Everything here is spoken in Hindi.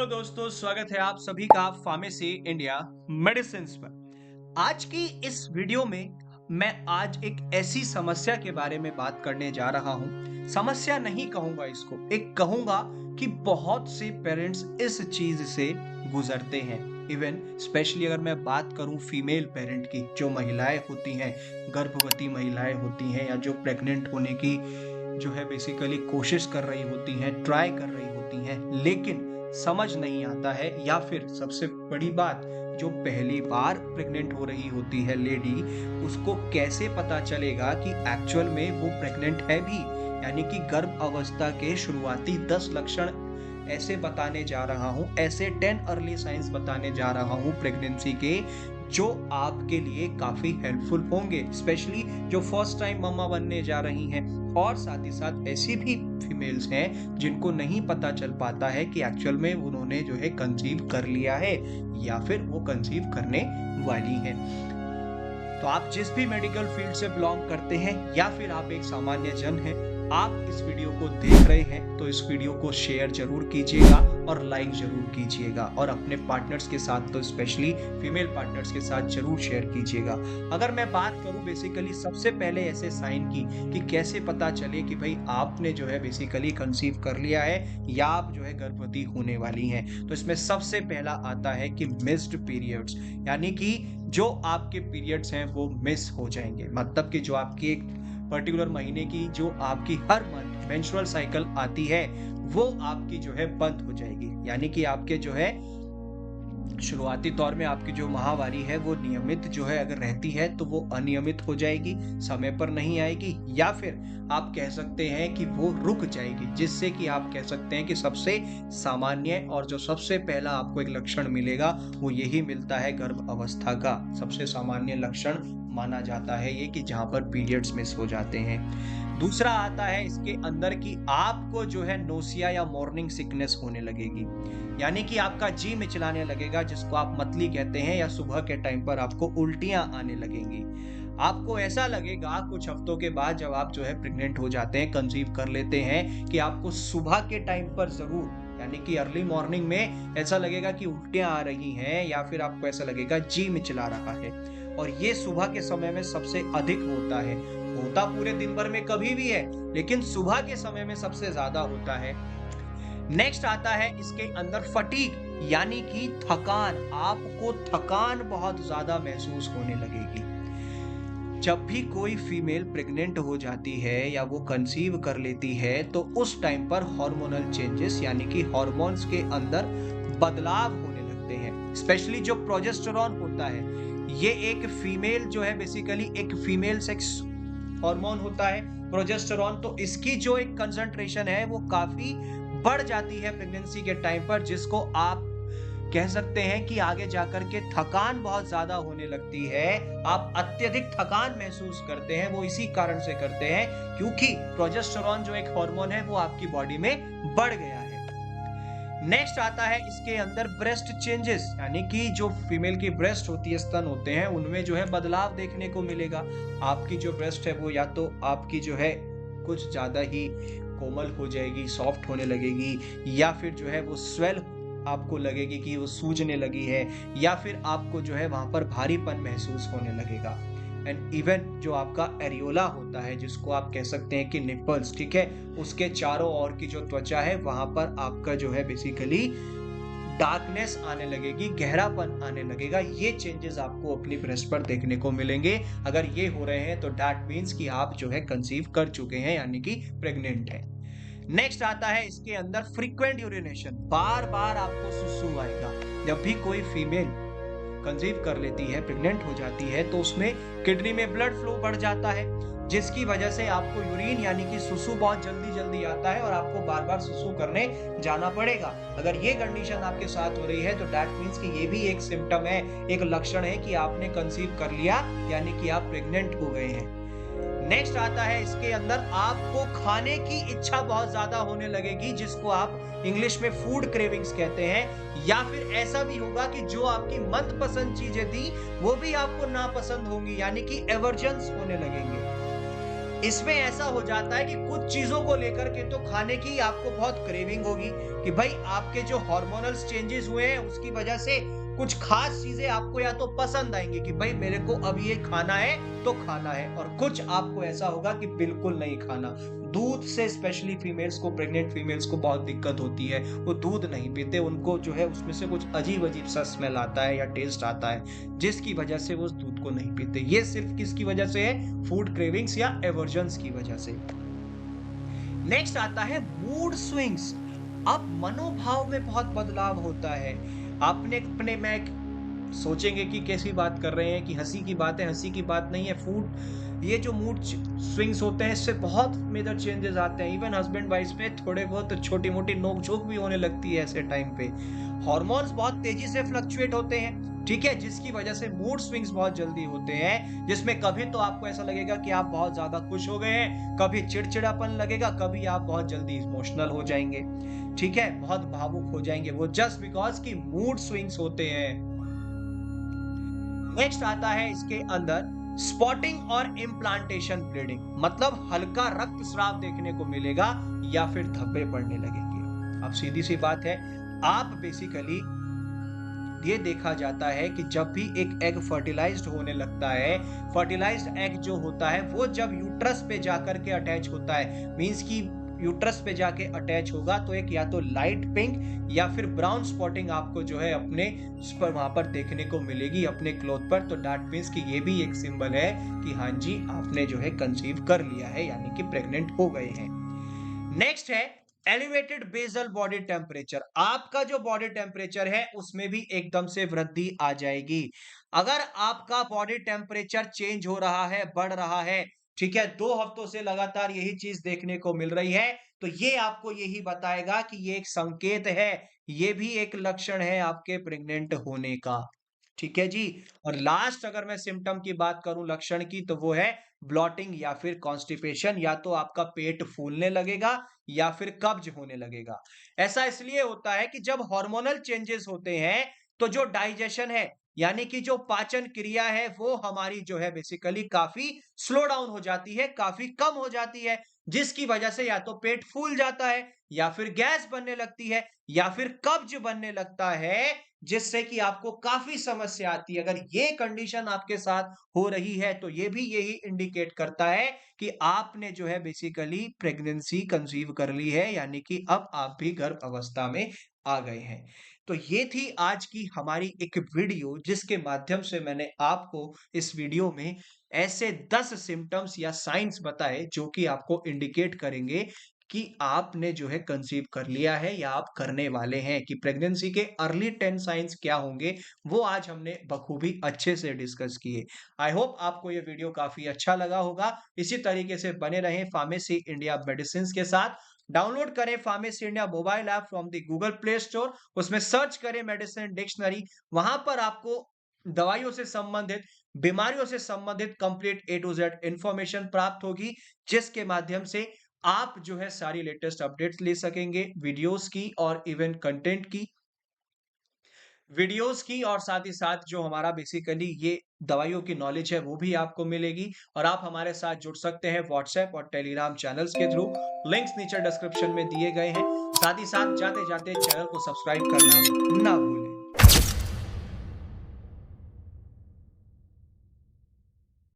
हेलो दोस्तों, स्वागत है आप सभी का फार्मेसी इंडिया मेडिसिन पर। आज की इस वीडियो में मैं आज एक ऐसी समस्या के बारे में बात करने जा रहा हूं। समस्या नहीं कहूंगा इसको, एक कहूंगा कि बहुत से पेरेंट्स इस चीज से गुजरते हैं। इवन स्पेशली अगर मैं बात करूं फीमेल पेरेंट की, जो महिलाएं होती हैं, गर्भवती महिलाएं होती हैं या जो प्रेग्नेंट होने की जो है बेसिकली कोशिश कर रही होती हैं, ट्राई कर रही होती हैं, लेकिन समझ नहीं आता है, या फिर सबसे बड़ी बात, जो पहली बार प्रेग्नेंट हो रही होती है लेडी, उसको कैसे पता चलेगा कि एक्चुअल में वो प्रेग्नेंट है भी। यानी कि गर्भ अवस्था के शुरुआती 10 लक्षण ऐसे बताने जा रहा हूं, ऐसे 10 अर्ली साइंस बताने जा रहा हूं प्रेगनेंसी के, जो आपके लिए काफी हेल्पफुल होंगे, स्पेशली जो फर्स्ट टाइम मम्मा बनने जा रही हैं। और साथ ही साथ ऐसी भी फीमेल्स हैं जिनको नहीं पता चल पाता है कि एक्चुअल में उन्होंने जो है कंसीव कर लिया है या फिर वो कंसीव करने वाली हैं। तो आप जिस भी मेडिकल फील्ड से बिलोंग करते हैं या फिर आप एक सामान्य जन हैं, आप इस वीडियो को देख रहे हैं तो इस वीडियो को शेयर जरूर कीजिएगा और लाइक जरूर कीजिएगा, और अपने पार्टनर्स के साथ, तो स्पेशली फीमेल पार्टनर्स के साथ जरूर शेयर कीजिएगा। अगर मैं बात करूं बेसिकली सबसे पहले ऐसे साइन की कि कैसे पता चले कि भाई आपने जो है बेसिकली कंसीव कर लिया है या आप जो है गर्भवती होने वाली हैं, तो इसमें सबसे पहला आता है कि मिस्ड पीरियड्स, यानी कि जो आपके पीरियड्स हैं वो मिस हो जाएंगे। मतलब कि जो आपकी एक पर्टिकुलर महीने की जो आपकी हर मंथ मेंस्ट्रुअल साइकिल आती है वो आपकी जो है बंद हो जाएगी। यानी कि आपके जो है शुरुआती तौर में आपकी जो माहवारी है वो नियमित जो है अगर रहती है तो वो अनियमित हो जाएगी, समय पर नहीं आएगी, या फिर आप कह सकते हैं कि वो रुक जाएगी, जिससे कि आप कह सकते हैं कि सबसे सामान्य और जो सबसे पहला आपको एक लक्षण मिलेगा वो यही मिलता है गर्भ अवस्था का। सबसे सामान्य लक्षण माना जाता है ये कि जहां पर पीरियड्स मिस हो जाते हैं। दूसरा आता है इसके अंदर कि आपको जो है नोसिया या मॉर्निंग सिकनेस होने लगेगी, यानी कि आपका जी मिचलाने लगेगा, जिसको आप मतली कहते हैं, या सुबह के टाइम पर आपको उल्टियां आने लगेंगी। आपको ऐसा लगेगा कुछ हफ्तों के बाद, जब आप जो है प्रेग्नेंट हो जाते हैं, कंसीव कर लेते हैं, कि आपको सुबह के टाइम पर जरूर, यानी कि अर्ली मॉर्निंग में ऐसा लगेगा कि उल्टियां आ रही हैं, या फिर आपको ऐसा लगेगा जी मिचला रहा है। और ये सुबह के समय में सबसे अधिक होता है। होता पूरे दिन भर में कभी भी है, लेकिन सुबह के समय में सबसे ज्यादा होता है। नेक्स्ट आता है इसके अंदर फटीग, यानी कि थकान। आपको थकान बहुत ज्यादा महसूस होने लगेगी। जब भी कोई फीमेल प्रेग्नेंट हो जाती है या वो कंसीव कर लेती है, तो उस टाइम पर हार्मोनल चेंजेस, यानी कि हार्मोन्स के अंदर बदलाव होने लगते हैं। स्पेशली जो प्रोजेस्टेरॉन होता है, ये एक फीमेल जो है बेसिकली एक फीमेल सेक्स हार्मोन होता है प्रोजेस्टेरॉन, तो इसकी जो एक कंसंट्रेशन है वो काफी बढ़ जाती है प्रेगनेंसी के टाइम पर, जिसको आप कह सकते हैं कि आगे जाकर के थकान बहुत ज्यादा होने लगती है। आप अत्यधिक थकान महसूस करते हैं, वो इसी कारण से करते हैं क्योंकि प्रोजेस्टेरॉन जो एक हार्मोन है वो आपकी बॉडी में बढ़ गया है। नेक्स्ट आता है इसके अंदर ब्रेस्ट चेंजेस, यानी कि जो फीमेल की ब्रेस्ट होती है, स्तन होते हैं, उनमें जो है बदलाव देखने को मिलेगा। आपकी जो ब्रेस्ट है वो या तो आपकी जो है कुछ ज्यादा ही कोमल हो जाएगी, सॉफ्ट होने लगेगी, या फिर जो है वो स्वेल आपको लगेगी कि वो सूजने लगी है, या फिर आपको जो है वहां पर भारीपन महसूस होने लगेगा। एंड इवन जो आपका एरियोला होता है, जिसको आप कह सकते हैं कि निपल्स, ठीक है, उसके चारों ओर की जो त्वचा है वहां पर आपका जो है बेसिकली डार्कनेस आने लगेगी, गहरापन आने लगेगा। ये चेंजेस आपको अपनी ब्रेस्ट पर देखने को मिलेंगे। अगर ये हो रहे हैं तो दैट मीन्स कि आप जो है कंसीव कर चुके हैं, यानी कि प्रेग्नेंट हैं। नेक्स्ट आता है इसके अंदर फ्रीक्वेंट यूरिनेशन, बार बार आपको सुसु आएगा। जब भी कोई फीमेल कंसीव कर लेती है, प्रेग्नेंट हो जाती है, तो उसमें किडनी में ब्लड फ्लो बढ़ जाता है, जिसकी वजह से आपको यूरिन यानी कि सुसु बहुत जल्दी जल्दी आता है और आपको बार बार सुसु करने जाना पड़ेगा। अगर ये कंडीशन आपके साथ हो रही है तो दैट मीन्स कि ये भी एक सिम्टम है, एक लक्षण है कि आपने कंसीव कर लिया, यानी कि आप प्रेग्नेंट हो गए हैं। नेक्स्ट आता है इसके अंदर आपको खाने की इच्छा बहुत ज्यादा होने लगेगी, जिसको आप इंग्लिश में फूड क्रेविंग्स कहते हैं, या फिर ऐसा भी होगा कि जो आपकी मनपसंद चीजें थी वो भी आपको नापसंद होंगी, यानी कि एवर्जन्स होने लगेंगे। इसमें ऐसा हो जाता है कि कुछ चीजों को लेकर के तो खाने की आपको बहुत क्रेविंग होगी कि भाई आपके जो हार्मोनल चेंजेस हुए हैं उसकी वजह से कुछ खास चीजें आपको या तो पसंद आएंगी कि भाई मेरे को अब ये खाना है तो खाना है, और कुछ आपको ऐसा होगा कि बिल्कुल नहीं खाना। दूध से स्पेशली फीमेल्स को, प्रेग्नेंट फीमेल्स को बहुत दिक्कत होती है, वो दूध नहीं पीते, उनको जो है उसमें से कुछ अजीब अजीब सा स्मेल आता है या टेस्ट आता है, जिसकी वजह से वो उस दूध को नहीं पीते। ये सिर्फ किसकी वजह से है? फूड क्रेविंग्स या एवर्जन्स की वजह से। नेक्स्ट आता है मूड स्विंग्स। अब मनोभाव में बहुत बदलाव होता है। आपने अपने में सोचेंगे कि कैसी बात कर रहे हैं, कि हंसी की बात है, हंसी की बात नहीं है। फूड, ये जो मूड स्विंग्स होते हैं इससे बहुत मेजर चेंजेस आते हैं। इवन हस्बैंड वाइफ में थोड़े बहुत छोटी मोटी नोक झोंक भी होने लगती है ऐसे टाइम पे। हॉर्मोन्स बहुत तेजी से फ्लक्चुएट होते हैं, ठीक है, जिसकी वजह से मूड स्विंग्स बहुत जल्दी होते हैं, जिसमें कभी तो आपको ऐसा लगेगा कि आप बहुत ज्यादा खुश हो गए हैं, कभी चिड़चिड़ापन लगेगा, कभी आप बहुत जल्दी इमोशनल हो जाएंगे, ठीक है, बहुत भावुक हो जाएंगे, वो जस्ट बिकॉज की मूड स्विंग्स होते हैं। नेक्स्ट आता है इसके अंदर स्पॉटिंग और इम्प्लांटेशन ब्लीडिंग, मतलब हल्का रक्तस्राव देखने को मिलेगा या फिर धब्बे पड़ने लगेंगे। अब सीधी सी बात है, आप बेसिकली ये देखा जाता है कि जब भी एक एग फर्टिलाइज्ड होने लगता है, फर्टिलाइज्ड एग जो होता है वो जब यूट्रस पे जाकर के अटैच होता है, मींस कि यूट्रस पे जाके अटैच होगा तो एक या तो लाइट पिंक या फिर ब्राउन स्पॉटिंग आपको जो है अपने पर वहां पर देखने को मिलेगी अपने क्लोथ पर। तो दैट मींस कि ये भी एक सिंबल है कि हाँ जी आपने जो है कंसीव कर लिया है, यानी कि प्रेग्नेंट हो गए हैं। नेक्स्ट है एलिवेटेड बेसल बॉडी टेम्परेचर। आपका जो बॉडी टेम्परेचर है उसमें भी एकदम से वृद्धि आ जाएगी। अगर आपका बॉडी टेम्परेचर चेंज हो रहा है, बढ़ रहा है, ठीक है, 2 हफ्तों से लगातार यही चीज देखने को मिल रही है, तो ये आपको यही बताएगा कि ये एक संकेत है, ये भी एक लक्षण है आपके प्रेग्नेंट होने का, ठीक है जी। और लास्ट अगर मैं सिम्टम की बात करूं, लक्षण की, तो वो है ब्लॉटिंग या फिर कॉन्स्टिपेशन। या तो आपका पेट फूलने लगेगा या फिर कब्ज होने लगेगा। ऐसा इसलिए होता है कि जब हार्मोनल चेंजेस होते हैं तो जो डाइजेशन है, यानी कि जो पाचन क्रिया है, वो हमारी जो है बेसिकली काफी स्लो डाउन हो जाती है, काफी कम हो जाती है, जिसकी वजह से या तो पेट फूल जाता है या फिर गैस बनने लगती है या फिर कब्ज बनने लगता है, जिससे कि आपको काफी समस्या आती है। अगर ये कंडीशन आपके साथ हो रही है तो ये भी यही इंडिकेट करता है कि आपने जो है बेसिकली प्रेगनेंसी कंसीव कर ली है, यानी कि अब आप भी गर्भ अवस्था में आ गए हैं। तो ये थी आज की हमारी एक वीडियो, जिसके माध्यम से मैंने आपको इस वीडियो में ऐसे 10 सिम्टम्स या साइंस बताए जो कि आपको इंडिकेट करेंगे कि आपने जो है कंसीव कर लिया है या आप करने वाले हैं, कि प्रेगनेंसी के अर्ली 10 साइंस क्या होंगे, वो आज हमने बखूबी अच्छे से डिस्कस किए। आई होप आपको ये वीडियो काफी अच्छा लगा होगा। इसी तरीके से बने रहें फार्मेसी इंडिया मेडिसिन के साथ। डाउनलोड करें pharmacy India mobile app from the Google Play Store, उसमें सर्च करें मेडिसिन डिक्शनरी, वहां पर आपको दवाइयों से संबंधित, बीमारियों से संबंधित complete A to Z information प्राप्त होगी, जिसके माध्यम से आप जो है सारी लेटेस्ट अपडेट्स ले सकेंगे, वीडियोस की और इवन कंटेंट की, वीडियोस की, और साथ ही साथ जो हमारा बेसिकली ये दवाइयों की नॉलेज है वो भी आपको मिलेगी। और आप हमारे साथ जुड़ सकते हैं व्हाट्सएप और टेलीग्राम चैनल्स के थ्रू, लिंक्स नीचे डिस्क्रिप्शन में दिए गए हैं। साथ ही साथ जाते जाते चैनल को सब्सक्राइब करना ना भूलें।